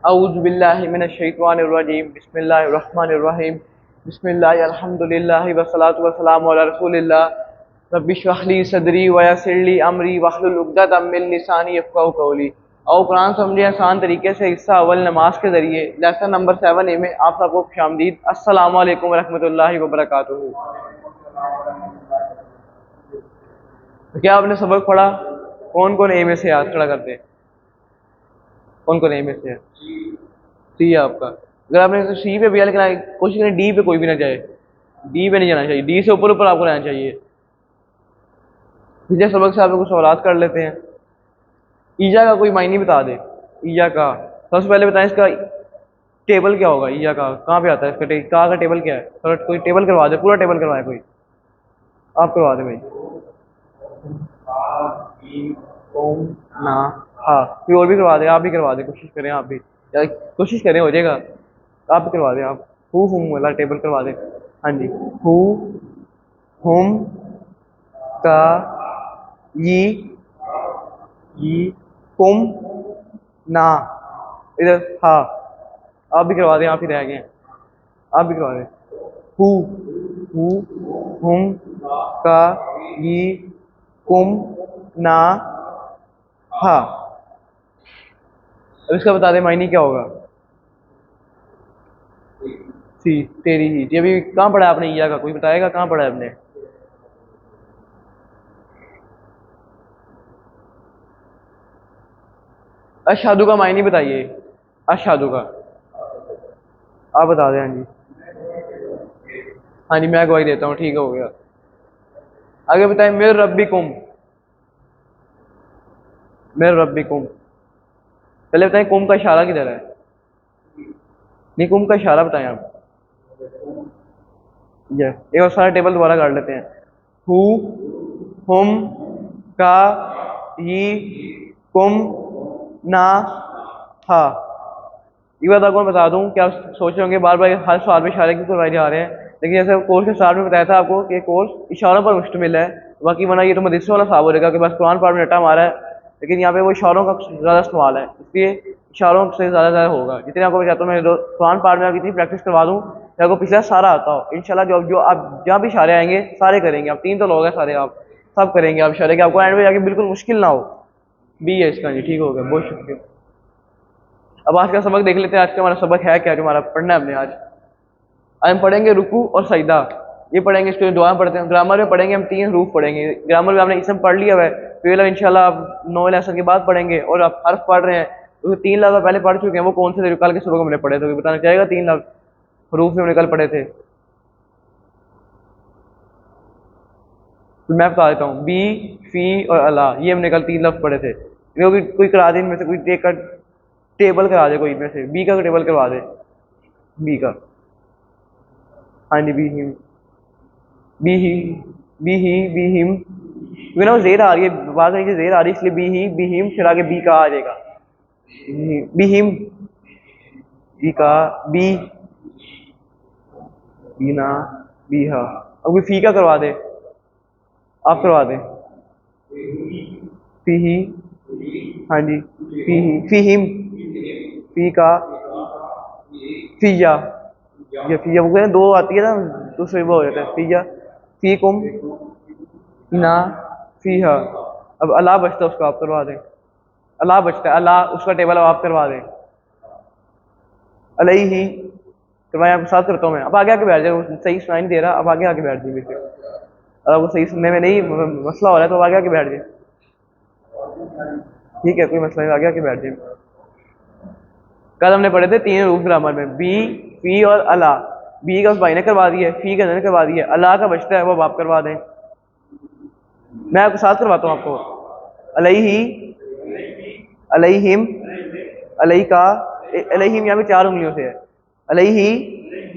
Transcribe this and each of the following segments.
औज़ु बिल्लाहि मिनश शैतानिर रजीम बिस्मिल्लाहिर रहमानिर रहीम बिस्मिल्लाहि अल्हम्दुलिल्लाहि वस्सलातु वस्सलामु अला रसूलिल्लाह रब्बि इश्रह ली सदरी व यस्सिर ली अमरी वहलुल उक़दतम मिन लिसानी यफ़क़हू क़ौली। और कुरान समझे आसान तरीके से। हिस्सा अव्वल नमाज के ज़रिए लेसन नंबर 7 ए में आप सबको खुशामदीद। अस्सलामु अलैकुम व रहमतुल्लाहि व बरकातुहू। तो क्या आपने सबक पढ़ा? कौन कौन ए में से हाथ खड़ा करते हैं? कौन कौन ए में से है? सी है आपका। अगर आपने सी पे भी, लेकिन कोशिश करें डी पे कोई भी ना जाए। डी पे नहीं जाना चाहिए, डी से ऊपर ऊपर आपको रहना चाहिए। पिछले सबक से आप कुछ सवालात कर लेते हैं। ईजा का कोई मायने बता दे। ईजा का सबसे पहले बताएं, इसका टेबल क्या होगा? ईजा का कहाँ पे आता है? इसका का टेबल क्या है? थोड़ा कोई टेबल करवा दे, पूरा टेबल करवाए कोई। आप करवा दे भाई। ओम ना हाँ, कोई और भी करवा दे, आप भी करवा दे, कोशिश करें आप भी, या कोशिश करें हो जाएगा। आप भी करवा दें, आप हु हुम वाला टेबल करवा दें। हाँ जी, हु हुम का ये कुम ना, इधर हाँ। आप भी करवा दें, आप ही रह गए हैं, आप भी करवा दें। हु हु हुम का ये कुम ना हाँ। अब इसका बता दें मायने क्या होगा? सी तेरी ही। जी अभी कहाँ पढ़ा आपने ईया का? कोई बताएगा कहाँ पढ़ा है आपने? अशहादु का मायने बताइए। अशहादु का आप बता दें। हाँ जी, हाँ जी, मैं गवाही देता हूँ, ठीक हो गया। आगे बताएं। मेरे रब्बी कुम, मेरे रब्बी कुम। पहले बताएं कुम का इशारा किधर है? नहीं, कुम का इशारा बताएं आप। ये एक बार सारा टेबल दोबारा कर लेते हैं। हु हुम का ये कुम ना हा। ये बात आपको मैं बता दूं कि आप सोच रहे होंगे बार बार हर सवाल में इशारे क्यों करवाए जा रहे हैं, लेकिन जैसे कोर्स के स्टार्ट में बताया था आपको कि कोर्स इशारों पर मुश्तमिल है। बाकी वरना ये तो मदरसे वाला साहब हो जाएगा कि बस कुरान पाक में रटा मारा है, लेकिन यहाँ पे वो इशारों का ज़्यादा इस्तेमाल है, इसलिए इशारों से ज़्यादा होगा। जितने आपको मैं चाहता हूँ मैं कुरान पाक में आपकी इतनी प्रैक्टिस करवा दूँ कि आपको पिछला सारा आता हो इंशाल्लाह। जो जो आप जहाँ भी इशारे आएंगे सारे करेंगे आप। 3 तो लोग हैं सारे, आप सब करेंगे आप इशारे के, आपको एंड में जाके बिल्कुल मुश्किल ना हो। बी है इसका जी, ठीक हो गया, बहुत शुक्रिया। अब आज का सबक देख लेते हैं। आज का हमारा सबक है क्या जो हमारा पढ़ना है हमने आज? हम पढ़ेंगे रुकू और सजदा। ये पढ़ेंगे, इसको दुआ पढ़ते हैं। ग्रामर में पढ़ेंगे हम 3 हरूफ पढ़ेंगे। ग्रामर में हमने इसम पढ़ लिया है, फिर इंशाल्लाह आप 9 लेसन के बाद पढ़ेंगे। और आप हर्फ पढ़ रहे हैं तो 3 लफ्ज़ पहले पढ़ चुके हैं, वो कौन से थे? कल के सबक हमने पढ़े थे, बताना चाहेगा? 3 लफ्ज़ हरूफ में हमने कल पढ़े थे, तो मैं बता देता हूँ। बी फी और अला, ये हमने कल 3 लफ्ज़ पढ़े थे। कोई करा दे इनमें से, कोई एक का टेबल करा दे, कोई इनमें से बी का टेबल करवा दे। बी का, हाँ जी, be him, be he, be he, be him. क्योंकि ना वो जेर आ रही है, बात है कि जेर आ रही है, इसलिए बी ही, बी हिम, फिर आगे बी का आ जाएगा। बी हिम, बी का, बी बीना, बी हा। अब कोई फी का करवा दे, आप करवा दें। फी ही, हाँ जी, फी ही, फी हिम, फी का, फिया। ये फिया वो कहते 2 आती है ना, दूसरे वो हो जाता है फिया। फी कुम ना फी हा। अब अला बचता है, उसको आप करवा दें। अला बचता है, अला उसका टेबल अब आप करवा दें। अलई ही करवाएं, आपके साथ करता हूँ मैं। अब आगे आके बैठ जाए, सही सुनाई नहीं दे रहा, अब आगे आके बैठ जाइए फिर। और आपको सही सुनने में नहीं मसला हो रहा है तो अब आगे आके बैठ जाए, ठीक है, कोई मसला नहीं, आगे आके बैठ जाए। कल हमने पढ़े थे 3 रूप ग्रामर में, बी फी और अला। बी का उस भाई ने करवा दिया, फी का ने करवा दिया, अला का बचता है वो आप करवा दें। मैं आपके साथ करवाता हूँ आपको। अलैहि, अलैहिम, अलई का, अलैहिम यहाँ पे 4 उंगलियों से है। अलैहि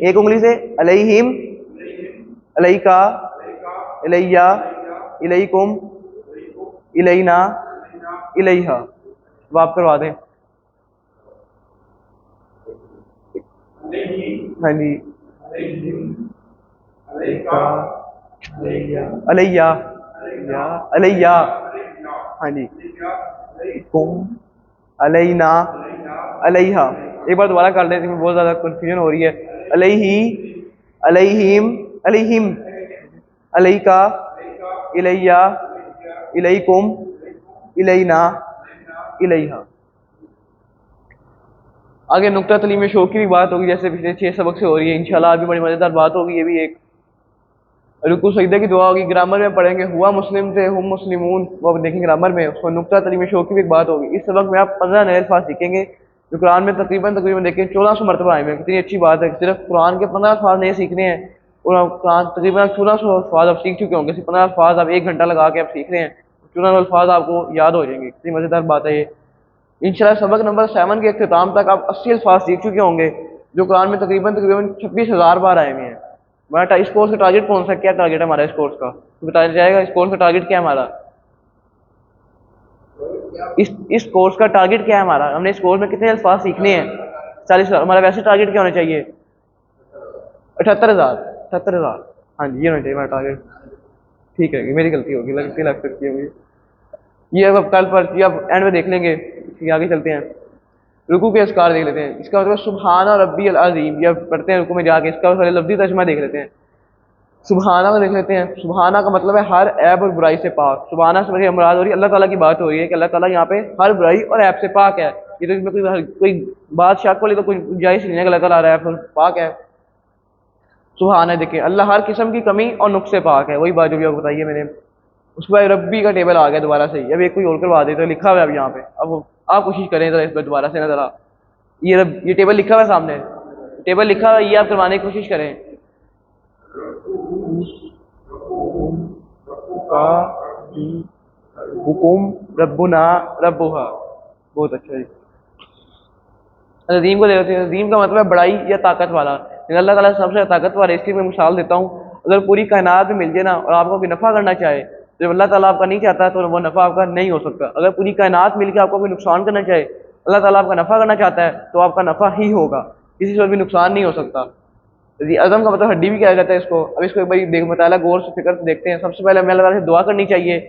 1 उंगली से, अलैहिम, अलई का, इलैया, इलैकुम, इलैना, इलैहा। वो आप करवा दें। हाँ जी, अलैया, या अलैया, हाँ जी, कुम, अलैना, अलैहा। एक बार दोबारा कर लेते हैं, बहुत ज़्यादा कन्फ्यूजन हो रही है। अलैहि, अलैहिम, अलैहिम, अलैका, इलैया, इलैकुम, इलैना, इलैहा। आगे नुक्ता तलीम शौक की भी बात होगी, जैसे पिछले 6 सबक से हो रही है। इंशाल्लाह आगे बड़ी मज़ेदार बात होगी ये भी एक। रुकू सजदे की दुआ होगी, ग्रामर में पढ़ेंगे, हुआ मुस्लिम से हम मुस्लिमून, वो आप देखेंगे ग्रामर में। उसको नुक्ता तलीम शौक की भी एक बात होगी। इस सबक में आप 15 नए अल्फाज सीखेंगे जो कुरान में तकरीबन तकरीबन देखें 1400 मरतबा आए हैं। कितनी अच्छी बात है, सिर्फ कुरान के 15 अल्फाज नए सीखने हैं और आप कुरान तकरीबन 1400 अल्फाज आप सीख चुके होंगे। सिर्फ 15 अल्फाज आप 1 घंटा लगा के आप सीख रहे हैं, 1400 अल्फाज आपको याद हो जाएंगे। कितनी मज़ेदार बात है ये। इंशाल्लाह सबक नंबर 7 के अख्ताम तक आप 80 अल्फाज सीख चुके होंगे जो कुरान में तकरीबन तकरीबन 26,000 बार आए हुए हैं। हमारा इस कोर्स का टारगेट कौन सा, क्या टारगेट है हमारा इस कोर्स का, तो बताया जाएगा। इस कोर्स का टारगेट क्या है हमारा, इस कोर्स का टारगेट क्या है हमारा, हमने इस कोर्स में कितने अल्फाज सीखने हैं? 40,000। हमारा वैसे टारगेट क्या होना चाहिए? 78,000। 78,000, हाँ जी, ये होना चाहिए हमारा टारगेट। ठीक है, मेरी गलती होगी, लग सकती है मुझे। ये अब कल पर या एंड में देख लेंगे, आगे चलते हैं। रुकू के अस्कार देख लेते हैं। इसका मतलब सुबहाना रब्बी अल अज़ीम, या पढ़ते हैं रुकू में जाके, इसका पहले लफ्ज़ी तर्जुमा देख लेते हैं। सुबहाना का देख लेते हैं। सुबहाना का मतलब है हर ऐब और बुराई से पाक। सुबहाना से मुराद हो रही है अल्लाह ताला की बात हो रही है कि अल्लाह ताला यहाँ पे हर बुराई और ऐब से पाक है। ये तो इसमें कोई बात शक वाली तो कोई गुंजाइश नहीं है कि अल्लाह ताला ऐब से पाक है। सुबहाना देखिए, अल्लाह हर किस्म की कमी और नुक्स से पाक है। वही बात जो भी आपको बताइए मैंने। उसके बाद रब्बी का टेबल आ गया दोबारा से। अब एक कोई और करवा दे तो लिखा हुआ है अब यहाँ पे। अब आप कोशिश करें जरा इस पर दोबारा से ना जरा, ये टेबल लिखा हुआ है सामने, टेबल लिखा हुआ है, ये आप करवाने की कोशिश करें। का हुकुम रब्बुना रब्बुहा, बहुत अच्छा जी। अजीम को देखते हैं। अजीम का मतलब है बड़ाई या ताकत वाला। अल्लाह ताला सबसे ताकतवर है। इसकी मैं मिसाल देता हूँ। अगर पूरी कायनात में मिल जाए ना और आपको कोई नफ़ा करना चाहे, जब अल्लाह ताला आपका नहीं चाहता तो वो नफ़ा आपका नहीं हो सकता। अगर पूरी कायनात मिल के आपको कोई नुकसान करना चाहे, अल्लाह ताला आपका नफ़ा करना चाहता है तो आपका नफ़ा ही होगा, किसी से भी नुकसान नहीं हो सकता। जी अज़म का मतलब हड्डी भी कहा जाता है इसको। अब इसको एक भाई देख बताया, गौर से फिक्र से देखते हैं। सबसे पहले हमें अल्लाह ताला से दुआ करनी चाहिए।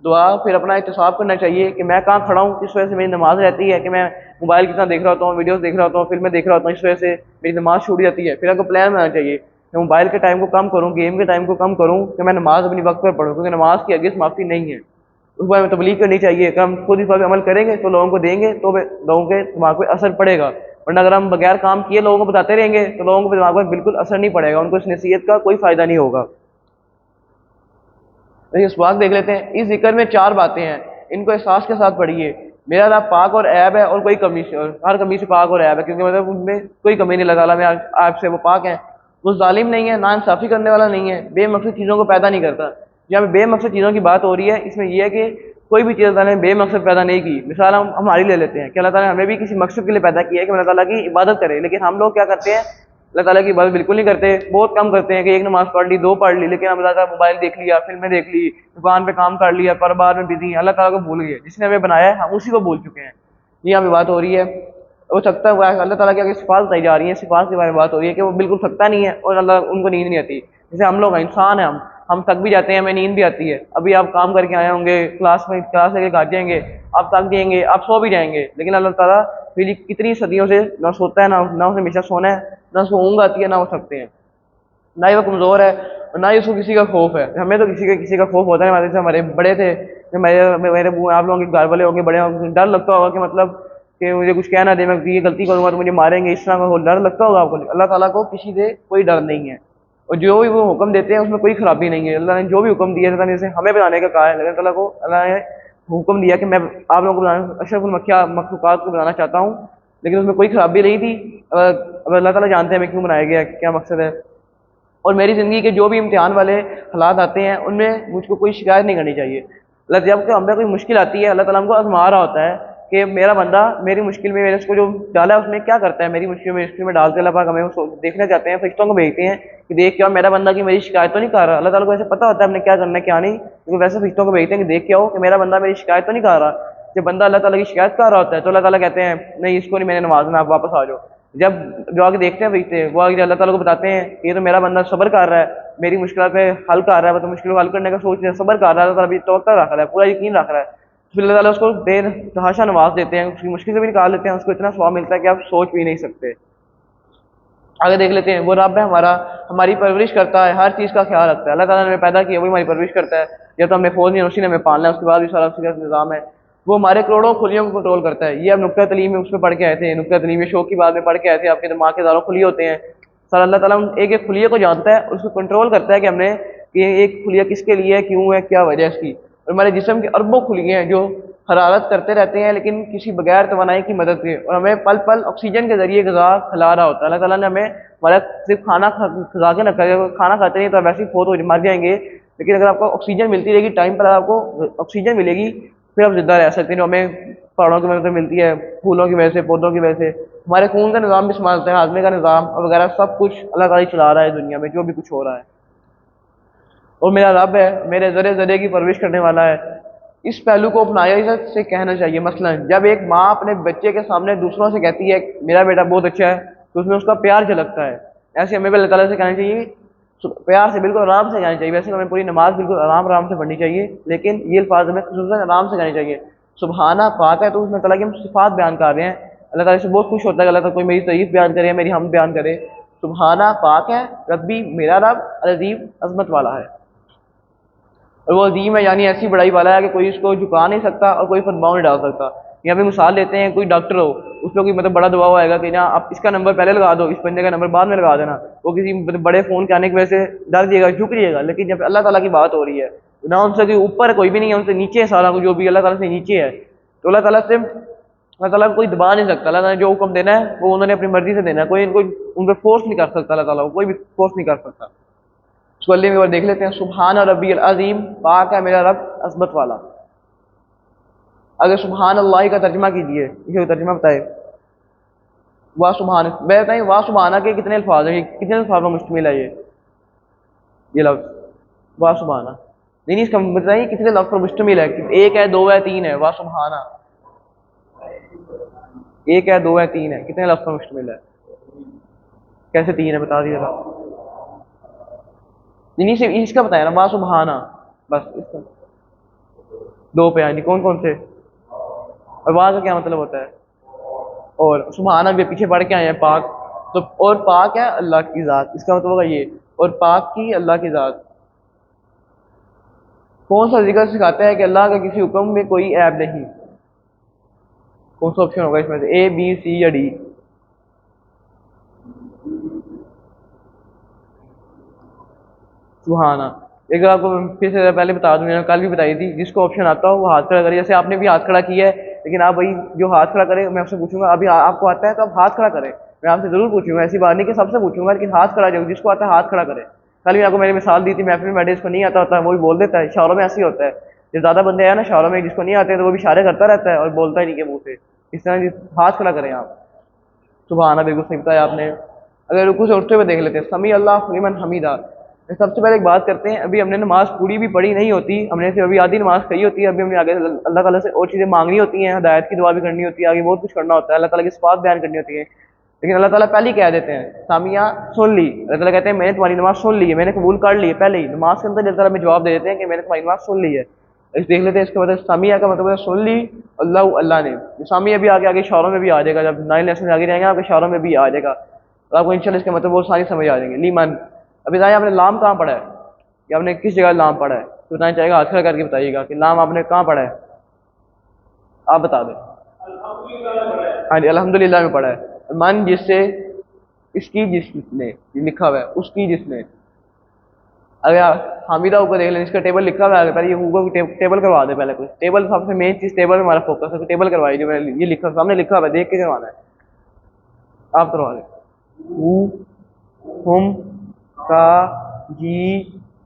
दुआ फिर अपना एहतिसाब करना चाहिए कि मैं कहाँ खड़ा हूँ, किस वजह से मेरी नमाज रहती है, कि मैं मोबाइल कितना देख रहा होता हूँ, वीडियोस देख रहा होता हूँ, फिल्में देख रहा होता हूँ, इस वजह से मेरी नमाज छूट जाती है। फिर आपको प्लान बनाना चाहिए कि मोबाइल के टाइम को कम करूँ, गेम के टाइम को कम करूँ, कि मैं नमाज अपनी वक्त पर पढ़ूँ, क्योंकि नमाज की अगेंस्ट माफ़ी नहीं है। उस बारे में तबलीग करनी चाहिए कि हम खुद इस पर अमल करेंगे तो लोगों को देंगे तो लोगों के दिमाग पर असर पड़ेगा। वरना अगर हम बगैर काम किए लोगों को बताते रहेंगे तो लोगों को दिमाग पर बिल्कुल असर नहीं पड़ेगा, उनको इस नसीहत का कोई फ़ायदा नहीं होगा। इस बात देख लेते हैं। इस जिक्र में 4 बातें हैं, इनको एहसास के साथ पढ़िए। मेरा रब पाक और ऐब है और कोई कमी से, और हर कमी से पाक और ऐब है, क्योंकि मतलब उनमें कोई कमी नहीं। अल्लाह ताला में ऐब से वो पाक है। वो जालिम नहीं है, ना इंसाफ़ी करने वाला नहीं है, बेमकसद चीज़ों को पैदा नहीं करता। जहाँ पे बेमकसद चीज़ों की बात हो रही है, इसमें यह है कि कोई भी चीज़ अल्लाह ने बेमकसद पैदा नहीं की। मिसाल हम हमारी ले लेते हैं कि अल्लाह ताला ने हमें भी किसी मकसद के लिए पैदा किया है कि अल्लाह ताला की इबादत करें, लेकिन हम लोग क्या करते हैं, अल्लाह ताला की इबादत बिल्कुल नहीं करते। बहुत कम करते हैं कि एक नमाज पढ़ ली, 2 पढ़ ली, लेकिन हम ज़्यादा मोबाइल देख लिया, फिल्में देख ली, दुकान पे काम कर लिया, कारोबार में बिजी हैं, अल्लाह ताला को भूल गए। जिसने हमें बनाया है हम उसी को भूल चुके हैं। ये यहाँ पे बात हो रही है। वो थकता हुआ है, अल्लाह ताला की आगे सिफात बताई जा रही है। सिफात के बारे में बात हो रही है कि वो बिल्कुल थकता नहीं है और अल्लाह उनको नींद नहीं आती। जैसे हम लोग हैं, इंसान हैं, हम थक भी जाते हैं, हमें नींद भी आती है। अभी आप काम करके आए होंगे, क्लास लेके घर जाएंगे, आप थक जाएंगे, आप सो भी जाएंगे, लेकिन अल्लाह ताला फिर कितनी सदियों से ना सोता है, ना उसे हमेशा सोना है, ना उसको ऊँघ आती है, ना वो थकते हैं, ना ही वो कमज़ोर है और ना ही उसको किसी का खौफ है। हमें तो किसी का खौफ होता है। हमारे बड़े थे, मेरे आप लोगों के घर वाले होंगे, बड़े होंगे, डर लगता होगा कि मतलब कि मुझे कुछ कहना दे, मैं ये गलती करूँगा तो मुझे मारेंगे, इस तरह का डर लगता होगा आपको। अल्लाह ताला को किसी से कोई डर नहीं है और जो भी वो हुक्म देते हैं उसमें कोई खराबी नहीं है। अल्लाह ने जो भी हुक्म दिया है, जैसे हमें बताने का कहा है, लेकिन अल्लाह को अल्लाह ने हुक्म दिया कि मैं आप लोगों को अशरफुल मखलूक़ात को बनाना चाहता हूँ, लेकिन उसमें कोई खराबी नहीं थी। अब अल्लाह ताला जानते हैं हमें क्यों बनाया गया, क्या मकसद है। और मेरी ज़िंदगी के जो भी इम्तिहान वाले हालात आते हैं उनमें मुझको कोई शिकायत नहीं करनी चाहिए। अल्लाह जब हमें कोई मुश्किल आती है, अल्लाह ताला हमको आज़मा रहा होता है कि मेरा बंदा मेरी मुश्किल में, मेरे उसको जो डाला है उसमें क्या करता है, मेरी मुश्किल में डालते अल्लाह पाक हमें देखना चाहते हैं, फरिश्तों को भेजते हैं कि देख क्या मेरा बंदा की मेरी शिकायत तो नहीं कर रहा। अल्लाह ताला को ऐसे पता होता है हमने क्या करना है क्या नहीं, क्योंकि वैसे फरिश्तों को भेजते हैं कि देख क्या हो कि मेरा बंदा मेरी शिकायत तो नहीं कर रहा। जब बंदा अल्लाह ताला की शिकायत कर रहा होता है तो अल्लाह ताला कहते हैं नहीं, इसको नहीं मैंने नवाजना, आप वापस आ जाओ। जब जो आगे देखते हैं भेजते हैं, वो आगे अल्लाह ताला को बताते हैं कि ये तो मेरा बंदा सब्र कर रहा है, मेरी मुश्किल पे हल कर रहा है, तो मुश्किल हल करने का सोच रहा है, सब्र कर रहा है, तो अभी तवक्कुल रख रहा है, पूरा यकीन रख रहा है। फिर अल्लाह ताला उसको बेतहाशा नवाज देते हैं, उसकी मुश्किल से भी निकाल लेते हैं, उसको इतना सवाब मिलता है कि आप सोच भी नहीं सकते। आगे देख लेते हैं, वो रब है हमारा, हमारी परवरिश करता है, हर चीज़ का ख्याल रखता है। अल्लाह ताला ने हमें पैदा किया, वही हमारी परवरिश करता है। जब तो हमने फौज नहीं, उसी ने हमें पालना है, उसके बाद भी सारा उसका निज़ाम है। वो हमारे करोड़ों खुलियों को कंट्रोल करता है। ये अब नुक्ता तलीम में उसमें पढ़ के आए थे, नुक्ता तलीम में शो की बात में पढ़ के आए थे, आपके दिमाग के हज़ारों खुलिये होते हैं। सर अल्लाह ताला एक एक खुलिये को जानता है, उसको कंट्रोल करता है कि हमने कि एक खुलिया किसके लिए है, क्यों है, क्या वजह है इसकी। और हमारे जिस्म के अरबों खुलिये हैं जो हरारत करते रहते हैं, लेकिन किसी बगैर तवानाई की मदद के, और हमें पल पल ऑक्सीजन के जरिए गज़ा खिला रहा होता है। अल्लाह ताला ने हमें हमारा सिर्फ खाना खा के रखा है। खाना खाते नहीं तो आप वैसे ही फोत हो मर जाएंगे, लेकिन अगर आपको ऑक्सीजन मिलती रहेगी टाइम पर, आपको ऑक्सीजन मिलेगी, फिर आप जिंदा रह सकते हैं। जो हमें पहाड़ों की वजह से मिलती है, फूलों की वजह से, पौधों की वजह से। हमारे खून का निज़ाम भी संभालता है, हाजमे का निज़ाम वगैरह सब कुछ अल्लाह ताला ही चला रहा है दुनिया में, जो भी कुछ हो रहा है। और मेरा रब है, मेरे ज़रे ज़रे की परवरिश करने वाला है। इस पहलू को अपनाया इज्जत से कहना चाहिए। मसलन जब एक माँ अपने बच्चे के सामने दूसरों से कहती है मेरा बेटा बहुत अच्छा है, तो उसमें उसका प्यार झलकता है। ऐसे हमें भी अल्लाह ताला से कहना चाहिए, प्यार से, बिल्कुल आराम से कहना चाहिए। वैसे हमें पूरी नमाज बिल्कुल आराम आराम से पढ़नी चाहिए, लेकिन ये अल्फाज हमें खुसूसन आराम से कहने चाहिए। सुबहाना पाक है, तो उसमें ताला की हम सिफात बयान कर रहे हैं। अल्लाह ताला से बहुत खुश होता है अल्लाह ताला कोई मेरी तारीफ बयान करे, मेरी हम बयान करे। सुबहाना पाक है रब्बी, मेरा रब अजीम अजमत वाला है, और वो अजीम है यानी ऐसी बड़ाई वाला है कि कोई उसको झुका नहीं सकता और कोई फतवाओं नहीं डाल सकता। यहाँ पे मिसाल लेते हैं, कोई डॉक्टर हो, उस पर कोई मतलब बड़ा दबाव आएगा कि ना आप इसका नंबर पहले लगा दो, इस बंदे का नंबर बाद में लगा देना। वो किसी मतलब बड़े फ़ोन के आने की वजह से डर जाएगा, झुक जाएगा। लेकिन जब अल्लाह ताला की बात हो रही है, ना उनसे कोई ऊपर कोई भी नहीं है, उनसे नीचे है सारा कुछ, जो भी अल्लाह ताला से नीचे है, तो अल्लाह ताला से, अल्लाह ताला को कोई दबा नहीं सकता। अल्लाह ताला ने जो हुक्म देना है वो उन्होंने अपनी मर्जी से देना है, कोई इनको उन पर फोर्स नहीं कर सकता। अल्लाह ताला को कोई भी फोर्स नहीं कर सकता। इसको अल्लाह में और देख लेते हैं, सुबहान रब्बी अज़ीम, पाक है मेरा रब अज़मत वाला। अगर सुबहान अल्लाह का तर्जमा कीजिए, इसे तर्जमा बताए। वाह सुबहान, मैं बताइए वाह सुबहाना के कितने अल्फाज हैं, कितने अल्फाज में मुश्तमिल है ये लफ्ज़ वाह सुबहाना? नहीं नहीं, इसका बताइए कितने लफ्ज़ पर मुश्तमिल है? एक है, दो है, तीन है? वाह सुबहाना एक है, दो है, तीन है, कितने लफ्ज़ पर मुश्तमिल है? कैसे तीन है, बता दीजिएगा। नहीं नहीं, सिर्फ इसका बताया ना, वाह सुबहाना, बस इसका। दो पे यानी कौन कौन से? और वाह का क्या मतलब होता है? और सुबहाना भी पीछे पढ़ के आए हैं, पाक। तो और पाक है अल्लाह की ज़ात, इसका मतलब होगा ये, और पाक की अल्लाह की ज़ात। कौन सा जिक्र सिखाता है कि अल्लाह का किसी हुक्म में कोई ऐब नहीं? कौन सा ऑप्शन होगा इसमें से, ए बी सी या डी? सुहाना। एक आपको फिर से पहले बता दूं, मैंने कल भी बताई थी, जिसको ऑप्शन आता हो वो हाथ खड़ा करे। जैसे आपने भी हाथ खड़ा किया है, लेकिन आप वही जो हाथ खड़ा करे, मैं आपसे पूछूंगा अभी आपको आता है तो आप हाथ खड़ा करें, मैं आपसे जरूर पूछूंगा, ऐसी बात नहीं कि सबसे पूछूंगा, लेकिन हाथ खड़ा जो जिसको आता है हाथ खड़ा करे। कल भी आपको मैंने मिसाल दी थी महफिल में, जिसको नहीं आता होता है वो भी बोल देता है। इशारों में ऐसे ही होता है, जो ज़्यादा बंदे हैं ना इशारों में, जिसको नहीं आते हैं तो वो भी इशारे करता रहता है और बोलता ही नहीं के मुँह से। इस तरह हाथ खड़ा करें आप। सुबह आना, बिल्कुल सही बताया आपने। अगर रुकू से उठते हुए देख लेते हैं, समी अल्लाह लिमन हमीदा। सबसे पहले एक बात करते हैं, अभी हमने नमाज पूरी भी पढ़ी नहीं होती, हमने सिर्फ अभी आधी नमाज कही होती है। अभी हमने आगे अल्लाह ताला से और चीज़ें मांगनी होती हैं, हिदायत की दुआ भी करनी होती है, आगे बहुत कुछ करना होता है, अल्लाह ताला की सिफात बयान करनी होती है। लेकिन अल्लाह ताला पहले ही कह देते हैं, सामिया सुन ली। अल्लाह ताला कहते हैं मैंने तुम्हारी नमाज सुन ली है, मैंने कबूल कर ली है। पहले ही नमाज के अंदर अल्लाह ताला में जवाब दे देते हैं कि मैंने तुम्हारी नमाज सुन ली है। इस देख लेते हैं, इसके मतलब सामिया का मतलब है सुन ली अल्लाह, अल्लाह ने। सामिया भी आगे आगे इशारों में भी आ जाएगा, जब 9 लेसन आगे जाएंगे आपके इशारों में भी आ जाएगा, और आपको इंशाल्लाह इसके मतलब वो सारी समझ आ जाएंगे। लीमन, अभी बताइए आपने लाम कहाँ पढ़ा है, या आपने किस जगह लाम पढ़ा है? तो बताना चाहेगा, हाथ खड़ा करके बताइएगा कि लाम आपने कहाँ पढ़ा है, आप बता दें। हाँ जी, अल्हम्दुलिल्लाह में पढ़ा है। मन जिससे, इसकी जिसने लिखा हुआ है, उसकी जिसने। अगर आप हामिदा ऊपर देख लें, इसका टेबल लिखा हुआ है, पहले ये ऊपर टेबल करवा दे। पहले कुछ टेबल, सबसे मेन चीज़ टेबल में हमारा फोकस है, तो टेबल करवाइए। जो मैंने ये लिखा सामने लिखा हुआ है, देख के करवाना है, आप करवा दें। हु, हुम, का, जी,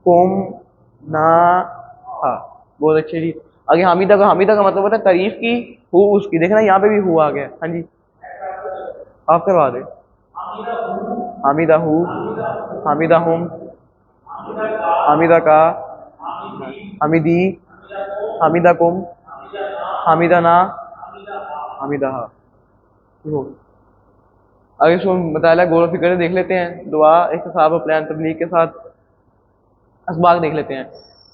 कुम, ना, हा। बहुत अच्छे जी। आगे हामिदा का मतलब होता है तारीफ की, हु उसकी। देखना यहाँ पे भी हु आ गया। हाँ जी, आप करवा दें। हामिदा हु, हामिदा हुम, हामिदा का, हामिदी, हामिदा कुम, हामिदा ना, हामिदा हा। आगे इसको बताया गौर फिक्र देख लेते हैं। दुआ, एहतिसाब और प्लान तबलीग के साथ असबाग देख लेते हैं।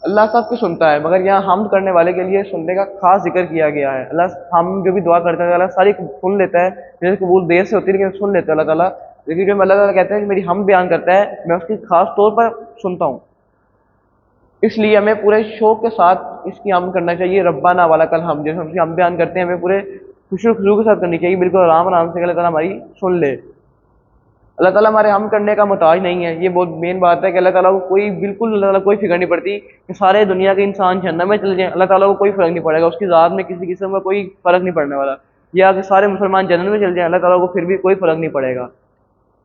अल्लाह सब कुछ सुनता है, मगर यहाँ हमद करने वाले के लिए सुनने का खास जिक्र किया गया है। अल्लाह हम जो भी दुआ करते हैं अल्लाह सारी सुन लेता है, मेरे कबूल देर से होती है लेकिन सुन लेता है अल्लाह ताला। लेकिन जब अल्लाह ताला कहते हैं कि मेरी हम बयान करता है, मैं उसकी खास तौर पर सुनता हूँ। इसलिए हमें पूरे शौक के साथ इसकी हम करना चाहिए। रब्बाना वाला कल हम, जैसे हम इसकी हम बयान करते हैं, हमें पूरे खुशी खुशू के साथ करनी चाहिए, बिल्कुल आराम आराम से, अल्लाह ताला हमारी सुन ले। अल्लाह ताला हमारे हम करने का मोहताज नहीं है, ये बहुत मेन बात है कि अल्लाह ताला को कोई बिल्कुल अल्लाह ताला कोई फिक्र नहीं पड़ती कि सारे दुनिया के इंसान जहन्नम में चले जाएं, अल्लाह ताला को कोई फ़र्क नहीं पड़ेगा, उसकी ज़ात में किसी किस्म का कोई फ़र्क नहीं पड़ने वाला। या कि सारे मुसलमान जन्नत में चले जाएं, अल्लाह ताला को फिर भी कोई फ़र्क नहीं पड़ेगा।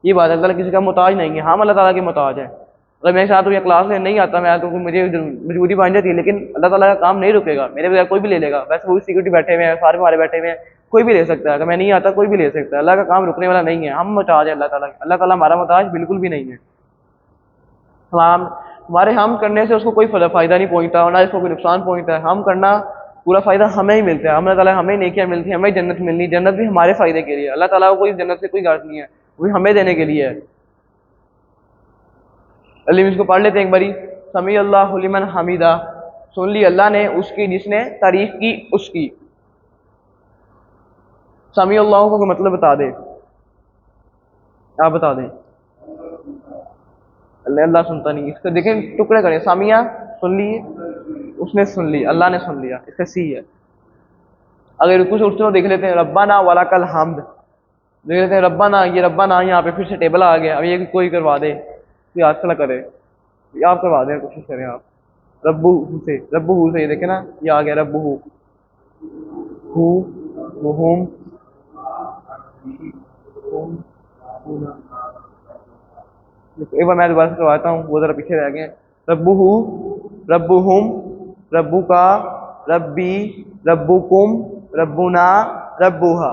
ये बात है, अल्लाह ताला किसी का मोहताज नहीं है, हम अल्लाह ताला के मोहताज हैं। अगर मेरे साथ ये क्लास में नहीं आता, मैं तो मुझे मजबूरी बन जाती है, लेकिन अल्लाह ताला का काम नहीं रुकेगा, मेरे बगैर कोई भी ले लेगा। वैसे वो भी सिक्योरिटी बैठे हुए हैं, सारे हमारे बैठे हुए हैं, कोई भी ले सकता है, अगर मैं नहीं आता कोई भी ले सकता है। अल्लाह का काम रुकने वाला नहीं है, हम मोहताज है अल्लाह ताला के। अल्लाह ताला हमारा मोहताज बिल्कुल भी नहीं है। हम हमारे हम करने से उसको कोई फ़ायदा नहीं पहुँचता और ना इसको कोई नुकसान पहुँचता है। हम करना पूरा फ़ायदा हमें ही मिलता है, अल्लाह ताला हमें नेकियां मिलती हैं, हमें जन्नत मिलनी, जन्नत भी हमारे फ़ायदे के लिए। अल्लाह ताला को कोई जन्नत से कोई गर्ज नहीं है, वो भी हमें देने के लिए है। अली इसको पढ़ लेते हैं एक बारी। समी अल्लाहु लिमन हमीदा, सुन ली अल्लाह ने उसकी जिसने तारीफ की उसकी। समी अल्लाह को मतलब बता दे, आप बता दें। अल्लाह सुनता नहीं, इसको देखें टुकड़े करें, सामिया सुन लिए, उसने सुन ली, अल्लाह ने सुन लिया, इसका सी है। अगर रुकू से उठते हो देख लेते हैं, रब्बाना वलाकल हम्द, देख लेते हैं रब्बाना, ये रब्बाना यहाँ पे फिर से टेबल आ गया। अब ये कोई करवा दे, कोई आज कल करे, आप करवा दें, कोशिश करें आप। रब्बू से, रब्बू से, ये देखे ना, ये आ गया रब्बू हु हुम। एक बार मैं दोबारा से करवाता हूँ, वो जरा पीछे रह गए। रब्बू हु, रब्बू हुम, रब्बू का, रब्बी, रब्बुकुम, रब्बुना, रब्बुहा।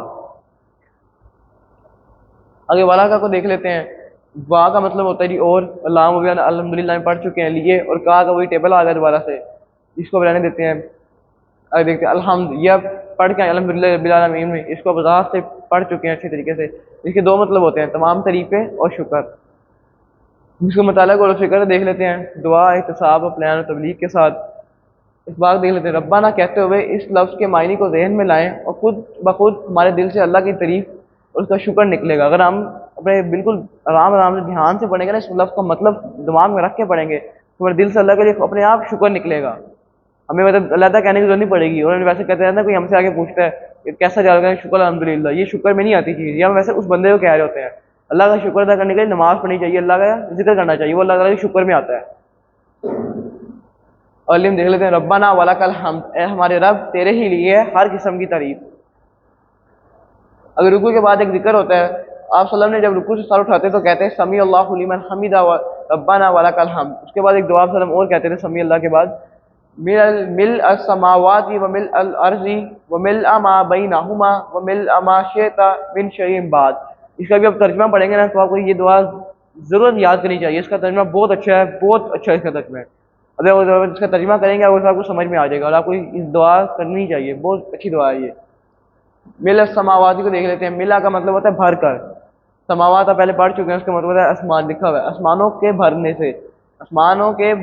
आगे वाला का को देख लेते हैं। वाह का मतलब होता है जी और, अल्हम्दुलिल्लाह में पढ़ चुके हैं लिए, और का वही टेबल आ गया दोबारा से, इसको बनाने देते हैं। आगे देखते हैं अल्हम्द, यह पढ़ के अल्हम्दुलिल्लाह रब्बिल आलमीन में, इसको वज़ाहत से पढ़ चुके हैं अच्छे तरीके से। इसके दो मतलब होते हैं, तमाम तरीक़े और शुक्र। इसको मुतालिक और फिक्र देख लेते हैं। दुआ, एहतिसाब, प्लान और तबलीग के साथ इस बात देख लेते हैं। रब्बाना कहते हुए इस लफ्ज़ के मायने को जहन में लाएं और खुद ब खुद हमारे दिल से अल्लाह की तारीफ और उसका शुक्र निकलेगा। अगर हम अपने बिल्कुल आराम आराम से ध्यान से पढ़ेंगे ना, इस लफ्ज़ का मतलब दिमाग में रख के पढ़ेंगे, तो हमारे दिल से अल्लाह के लिए अपने आप शुक्र निकलेगा। हमें मतलब अलहदा कहने की जरूरत नहीं पड़ेगी। और वैसे कहते हैं ना, कोई हमसे आगे पूछता है कि कैसा जा रहा है, शुक्र अल्हम्दुलिल्लाह, ये शुक्र में नहीं आती चीज़, या हम वैसे उस बंदे को कह रहे होते हैं। अल्लाह का शुक्र अदा करने के लिए नमाज़ पढ़नी चाहिए, अल्लाह का जिक्र करना चाहिए, वो अल्लाह ताला के शुक्र में आता है। और लिम देख लेते हैं। रब्बाना वलाकल हम्द, ए हमारे रब तेरे ही लिए हर किस्म की तारीफ। अगर रुकू के बाद एक जिक्र होता है, आप सल्लम ने जब रुकू से सर उठाते तो कहते हैं समी अल्लाहु लिमन हमीदा व रब्बाना वलाकल हम्द। उसके बाद एक दुआ सल्लम और कहते थे समी अल्लाह के बाद, मिल अस्समावाति व मिल अल अर्ज़ी व मिल मा बैनहुमा व मिल मा शिअता मिन शैइन बाद। इसका भी अब तर्जुमा पढ़ेंगे ना, तो आपको ये दुआ ज़रूर याद करनी चाहिए। इसका तर्जुमा बहुत अच्छा है, बहुत अच्छा इसका तर्जुमा है। अगर इसका तर्जुमा करेंगे आपको समझ में आ जाएगा, और आपको इस दुआ करनी चाहिए, बहुत अच्छी दुआ है ये। मिल समावाती को देख लेते हैं। मिला का मतलब होता है भर कर, समावात पहले पढ़ चुके हैं, उसका मतलब होता है आसमान, लिखा हुआ है आसमानों के भरने से, आसमानों के